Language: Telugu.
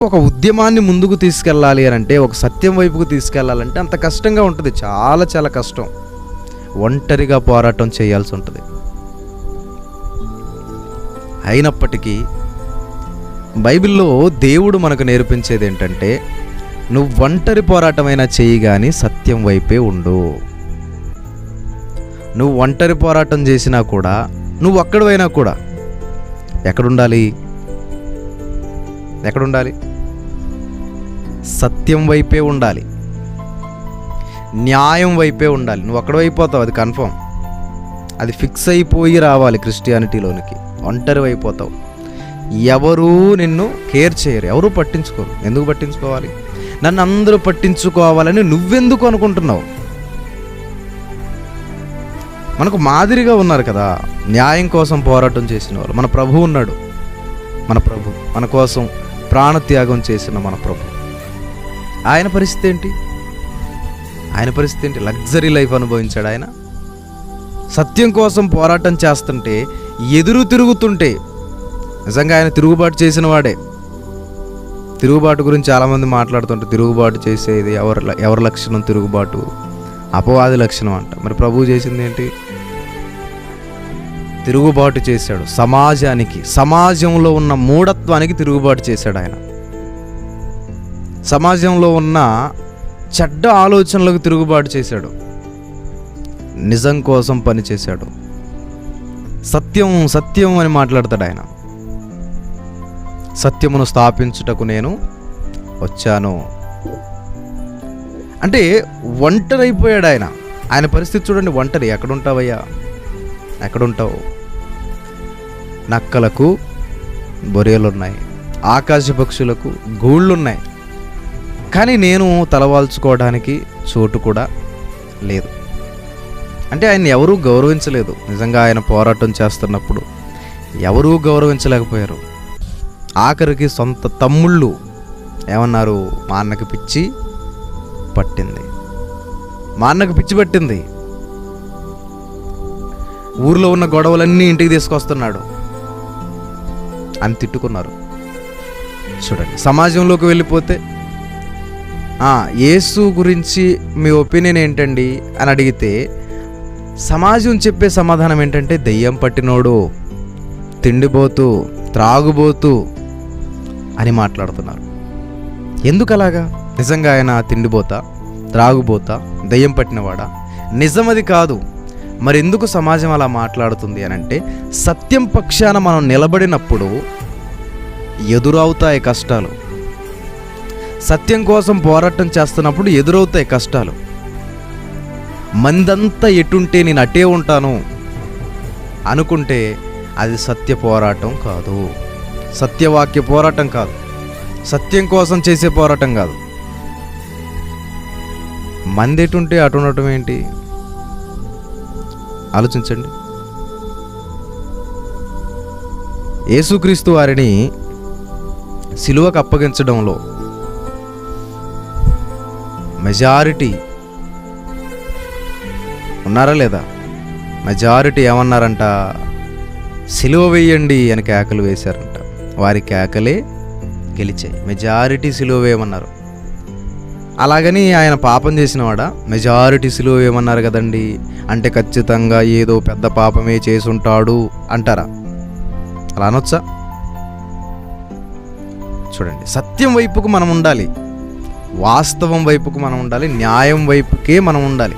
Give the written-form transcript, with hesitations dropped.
ఒక ఉద్యమాన్ని ముందుకు తీసుకెళ్ళాలి అని అంటే, ఒక సత్యం వైపుకు తీసుకెళ్ళాలంటే అంత కష్టంగా ఉంటుంది. చాలా చాలా కష్టం. ఒంటరిగా పోరాటం చేయాల్సి ఉంటుంది. అయినప్పటికీ బైబిల్లో దేవుడు మనకు నేర్పించేది ఏంటంటే, నువ్వు ఒంటరి పోరాటమైనా చెయ్యి కానీ సత్యం వైపే ఉండు. నువ్వు ఒంటరి పోరాటం చేసినా కూడా, నువ్వు ఒక్కడివైనా కూడా ఎక్కడుండాలి? సత్యం వైపే ఉండాలి, న్యాయం వైపే ఉండాలి. నువ్వు ఒక్కడైపోతావు, అది కన్ఫర్మ్, అది ఫిక్స్ అయిపోయి రావాలి క్రిస్టియానిటీలోనికి. ఒంటరి అయిపోతావు, ఎవరూ నిన్ను కేర్ చేయరు, ఎవరూ పట్టించుకోరు. ఎందుకు పట్టించుకోవాలి? నన్ను అందరూ పట్టించుకోవాలని నువ్వెందుకు అనుకుంటున్నావు? మనకు మాదిరిగా ఉన్నారు కదా న్యాయం కోసం పోరాటం చేసిన వాళ్ళు. మన ప్రభు ఉన్నాడు. మన కోసం ప్రాణత్యాగం చేసిన మన ప్రభు. ఆయన పరిస్థితి ఏంటి? లగ్జరీ లైఫ్ అనుభవించాడు ఆయన. సత్యం కోసం పోరాటం చేస్తుంటే, ఎదురు తిరుగుతుంటే, నిజంగా ఆయన తిరుగుబాటు చేసిన వాడే. తిరుగుబాటు గురించి చాలామంది మాట్లాడుతుంటే, తిరుగుబాటు చేసేది ఎవరి లక్షణం? తిరుగుబాటు అపవాది లక్షణం అంట. మరి ప్రభువు చేసింది ఏంటి? తిరుగుబాటు చేశాడు. సమాజంలో ఉన్న మూఢత్వానికి తిరుగుబాటు చేశాడు ఆయన. సమాజంలో ఉన్న చెడ్డ ఆలోచనలకు తిరుగుబాటు చేశాడు. నిజం కోసం పనిచేశాడు. సత్యం అని మాట్లాడతాడు ఆయన. సత్యమును స్థాపించుటకు నేను వచ్చాను అంటే ఒంటరి అయిపోయాడు ఆయన. ఆయన పరిస్థితి చూడండి, ఒంటరి. ఎక్కడుంటావు? నక్కలకు బొరియలున్నాయి, ఆకాశ పక్షులకు గూళ్ళున్నాయి, కానీ నేను తలవాల్చుకోవడానికి చోటు కూడా లేదు. అంటే ఆయన ఎవరూ గౌరవించలేదు. నిజంగా ఆయన పోరాటం చేస్తున్నప్పుడు ఎవరూ గౌరవించలేకపోయారు. ఆఖరికి సొంత తమ్ముళ్ళు ఏమన్నారు? మా అన్నకి పిచ్చి పట్టింది. ఊర్లో ఉన్న గొడవలన్నీ ఇంటికి తీసుకొస్తున్నాడు అని తిట్టుకున్నారు. చూడండి, సమాజంలోకి వెళ్ళిపోతే యేసు గురించి మీ ఒపీనియన్ ఏంటండి అని అడిగితే, సమాజం చెప్పే సమాధానం ఏంటంటే, దెయ్యం పట్టినోడు, తిండిపోతూ, త్రాగుబోతూ అని మాట్లాడుతున్నారు. ఎందుకు అలాగా? నిజంగా ఆయన తిండిపోతా, త్రాగుబోతా, దెయ్యం పట్టినవాడా? నిజమది కాదు. మరి ఎందుకు సమాజం అలా మాట్లాడుతుంది అని అంటే, సత్యం పక్షాన మనం నిలబడినప్పుడు ఎదురవుతాయి కష్టాలు. సత్యం కోసం పోరాటం చేస్తున్నప్పుడు ఎదురవుతాయి కష్టాలు. మందంతా ఎటుంటే నేను అటే ఉంటాను అనుకుంటే అది సత్య పోరాటం కాదు, సత్యవాక్య పోరాటం కాదు, సత్యం కోసం చేసే పోరాటం కాదు. మంది ఎటుంటే అటు ఉండటం ఏంటి? ఆలోచించండి. యేసుక్రీస్తు వారిని సిలువకు అప్పగించడంలో మెజారిటీ ఉన్నారా లేదా? మెజారిటీ ఏమన్నారంట? సిలువ వేయండి అని కేకలు వేశారంట. వారి కేకలే గెలిచాయి. మెజారిటీ సిలువ వేయమన్నారు. అలాగని ఆయన పాపం చేసినవాడా? మెజారిటీ సిలువ వేయమన్నారు కదండి అంటే ఖచ్చితంగా ఏదో పెద్ద పాపమే చేసుంటాడు అంటారా? అలా అనొచ్చా? చూడండి, సత్యం వైపుకు మనం ఉండాలి, వాస్తవం వైపుకు మనం ఉండాలి, న్యాయం వైపుకే మనం ఉండాలి.